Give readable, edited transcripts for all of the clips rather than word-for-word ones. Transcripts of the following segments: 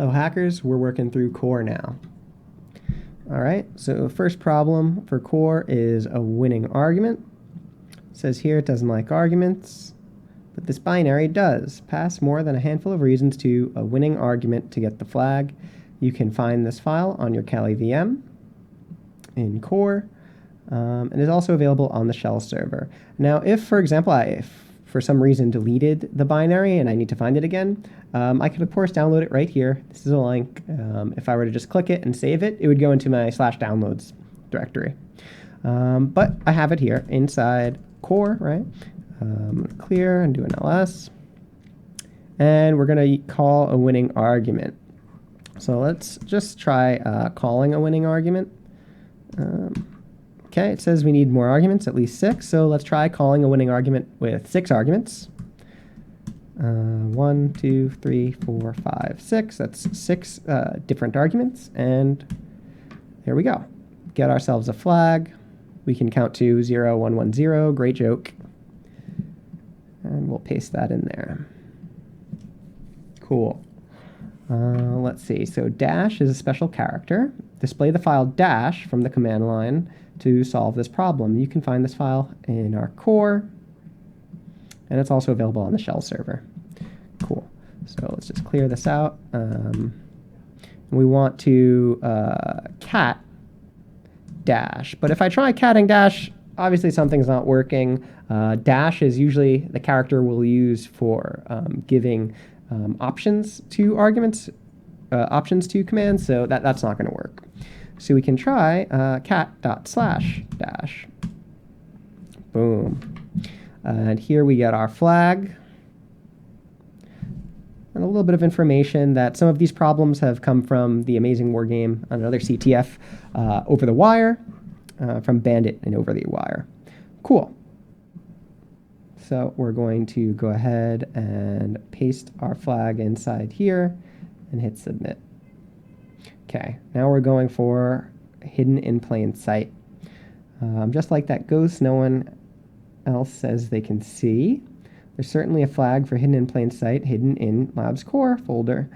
Hello hackers, we're working through core now. Alright, so first problem for core is a winning argument. It says here it doesn't like arguments, but this binary does. Pass more than a handful of reasons to a winning argument to get the flag. You can find this file on your Kali VM in core, and is also available on the shell server. Now if, for example, I for some reason deleted the binary and I need to find it again, I could of course download it right here. This is a link. If I were to just click it and save it, it would go into my /downloads directory. But I have it here inside core, right? Clear and do an ls. And we're going to call a winning argument. So let's just try calling a winning argument. Okay, it says we need more arguments, at least 6. So let's try calling a winning argument with 6 arguments. 1, 2, 3, 4, 5, 6. That's 6 different arguments. And there we go. Get ourselves a flag. We can count to 0, 1, 1, 0. Great joke. And we'll paste that in there. Cool. Let's see. So dash is a special character. Display the file dash from the command line to solve this problem. You can find this file in our core, and it's also available on the shell server. Cool. So let's just clear this out. We want to cat dash, but if I try catting dash, obviously something's not working. Dash is usually the character we'll use for giving options to arguments, options to commands, so that's not going to work. So we can try cat.slash-dash. Boom. And here we get our flag. And a little bit of information that some of these problems have come from the Amazing War Game, another CTF, Over the Wire, from Bandit and Over the Wire. Cool. So we're going to go ahead and paste our flag inside here and hit submit. Okay, now we're going for hidden in plain sight. Just like that ghost no one else says they can see, there's certainly a flag for hidden in plain sight hidden in labs core folder.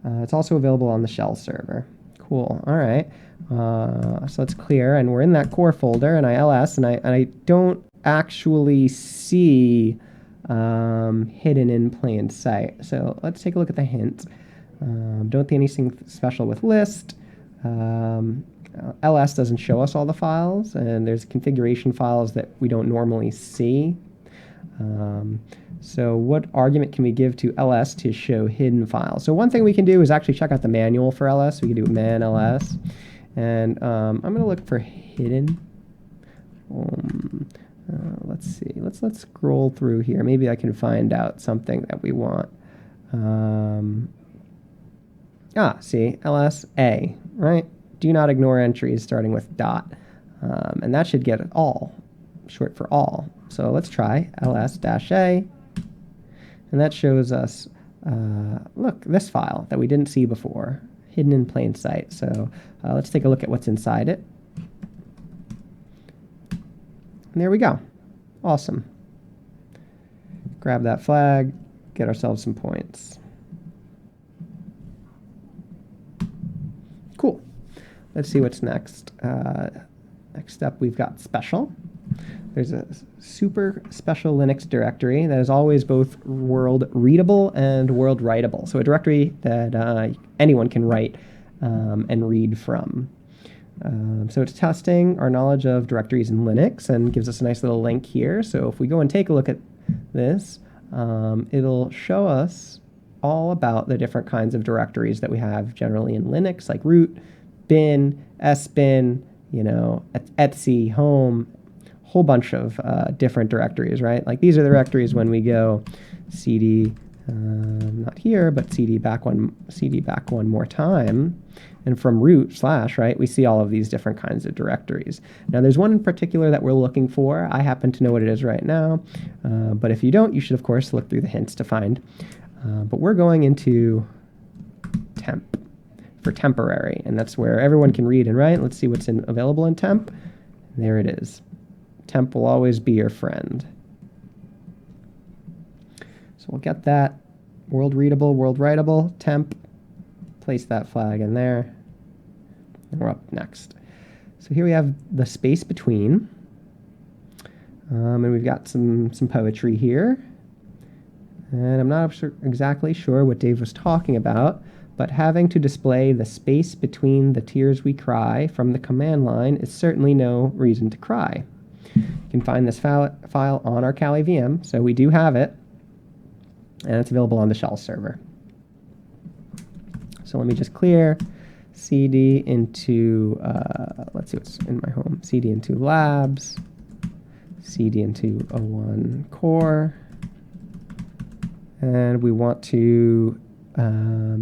It's also available on the shell server. Cool, all right. So let's clear, and we're in that core folder, and I ls, and I don't actually see hidden in plain sight. So let's take a look at the hint. Don't see anything special with list. ls doesn't show us all the files, and there's configuration files that we don't normally see. So what argument can we give to ls to show hidden files? So one thing we can do is actually check out the manual for ls. We can do man ls, and I'm going to look for hidden. Let's see. Let's scroll through here. Maybe I can find out something that we want. See, LSA, right? Do not ignore entries starting with dot. And that should get all, short for all. So let's try ls-a. And that shows us, look, this file that we didn't see before, hidden in plain sight. So let's take a look at what's inside it. And there we go. Awesome. Grab that flag, get ourselves some points. Cool. Let's see what's next. Next up, we've got special. There's a super special Linux directory that is always both world readable and world writable. So a directory that anyone can write and read from. So it's testing our knowledge of directories in Linux and gives us a nice little link here. So if we go and take a look at this, it'll show us all about the different kinds of directories that we have generally in Linux, like root, bin, sbin, etc, home, whole bunch of different directories, right? Like these are the directories when we go cd, not here, but cd back one more time. And from root / right, we see all of these different kinds of directories. Now there's one in particular that we're looking for. I happen to know what it is right now. But if you don't, you should of course look through the hints to find. But we're going into temp for temporary, and that's where everyone can read and write. Let's see what's available in temp. There it is. Temp will always be your friend. So we'll get that. World readable, world writable, temp, place that flag in there. And we're up next. So here we have the space between. And we've got some poetry here. And I'm not exactly sure what Dave was talking about, but having to display the space between the tears we cry from the command line is certainly no reason to cry. You can find this file on our Kali VM, so we do have it, and it's available on the shell server. So let me just clear cd into, let's see what's in my home, cd into labs, cd into O1 core, and we want to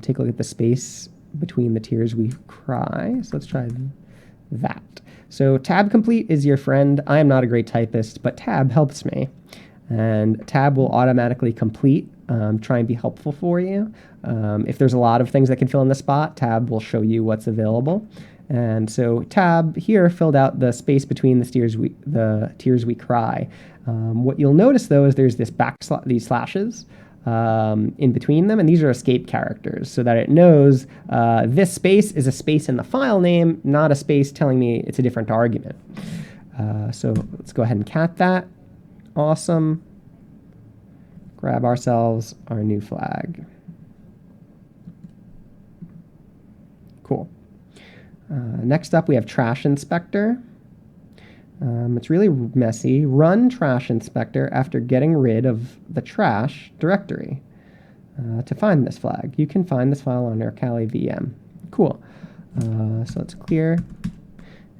take a look at the space between the tears we cry. So let's try that. So tab complete is your friend. I am not a great typist, but tab helps me. And tab will automatically complete, try and be helpful for you. If there's a lot of things that can fill in the spot, tab will show you what's available. And so tab here filled out the space between the tears we cry. What you'll notice though is there's these slashes in between them, and these are escape characters, so that it knows this space is a space in the file name, not a space telling me it's a different argument. So let's go ahead and cat that. Awesome. Grab ourselves our new flag. Cool. Next up, we have Trash Inspector. It's really messy. Run Trash Inspector after getting rid of the trash directory to find this flag. You can find this file on your Kali VM. Cool. So let's clear.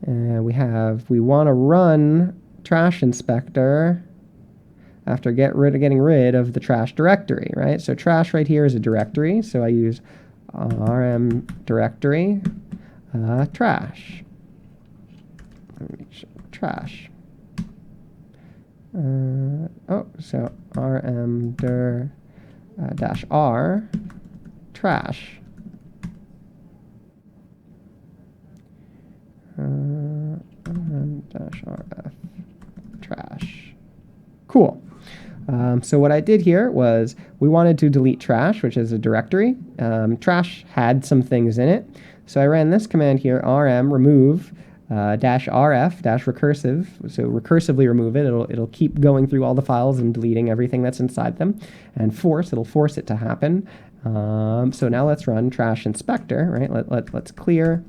And we want to run Trash Inspector after getting rid of the trash directory, right? So trash right here is a directory. So I use rm directory trash. Trash. So rm dir -r trash. rm-rf trash. Cool. So what I did here was we wanted to delete trash, which is a directory. Trash had some things in it. So I ran this command here, rm remove -rf -recursive. So recursively remove it. It'll keep going through all the files and deleting everything that's inside them. And it'll force it to happen. So now let's run trash inspector, right? Let's clear.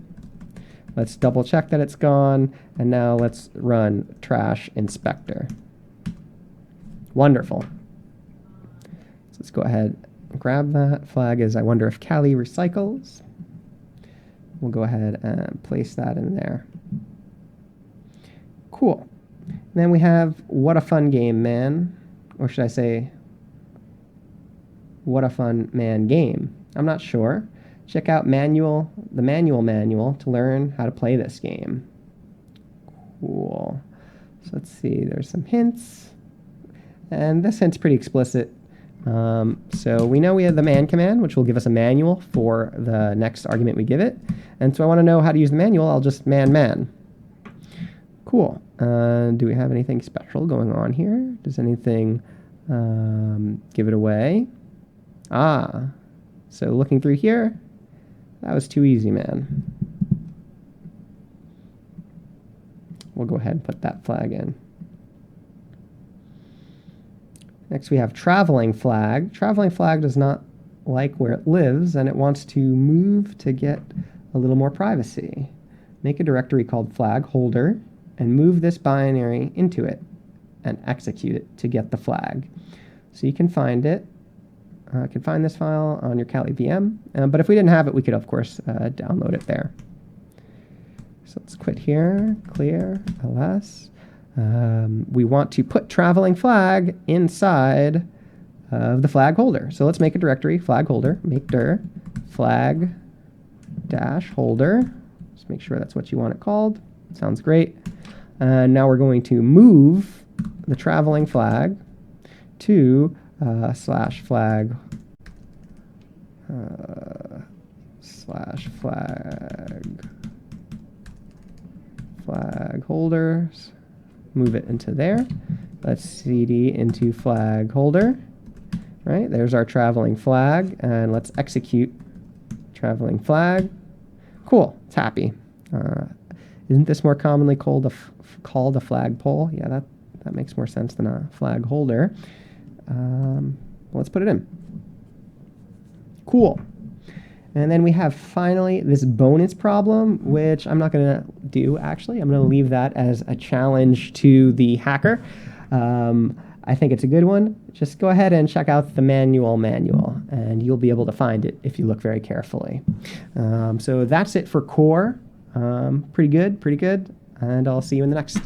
Let's double check that it's gone. And now let's run trash inspector. Wonderful. So let's go ahead and grab that flag as I wonder if Kali recycles. We'll go ahead and place that in there. Cool. And then we have What a Fun Game Man, or should I say What a Fun Man Game. I'm not sure. Check out the manual to learn how to play this game. Cool. So let's see, there's some hints. And this hint's pretty explicit. So we know we have the man command, which will give us a manual for the next argument we give it. And so I want to know how to use the manual. I'll just man. Cool. Do we have anything special going on here? Does anything give it away? So looking through here, that was too easy, man. We'll go ahead and put that flag in. Next we have traveling flag. Traveling flag does not like where it lives, and it wants to move to get a little more privacy. Make a directory called flag holder and move this binary into it and execute it to get the flag. So you can find it. You can find this file on your Kali VM, but if we didn't have it, we could of course download it there. So let's quit here, clear, ls. We want to put traveling flag inside of the flag holder. So let's make a directory, flag holder, make dir flag dash holder. Just make sure that's what you want it called. Sounds great. And now we're going to move the traveling flag to slash flag flag holders. Move it into there. Let's cd into flag holder. Right, there's our traveling flag, and let's execute Traveling flag. Cool. It's happy. Isn't this more commonly called a flagpole? Yeah, that makes more sense than a flag holder. Let's put it in. Cool. And then we have finally this bonus problem, which I'm not going to do, actually. I'm going to leave that as a challenge to the hacker. I think it's a good one. Just go ahead and check out the manual, and you'll be able to find it if you look very carefully. So that's it for core. Pretty good. And I'll see you in the next.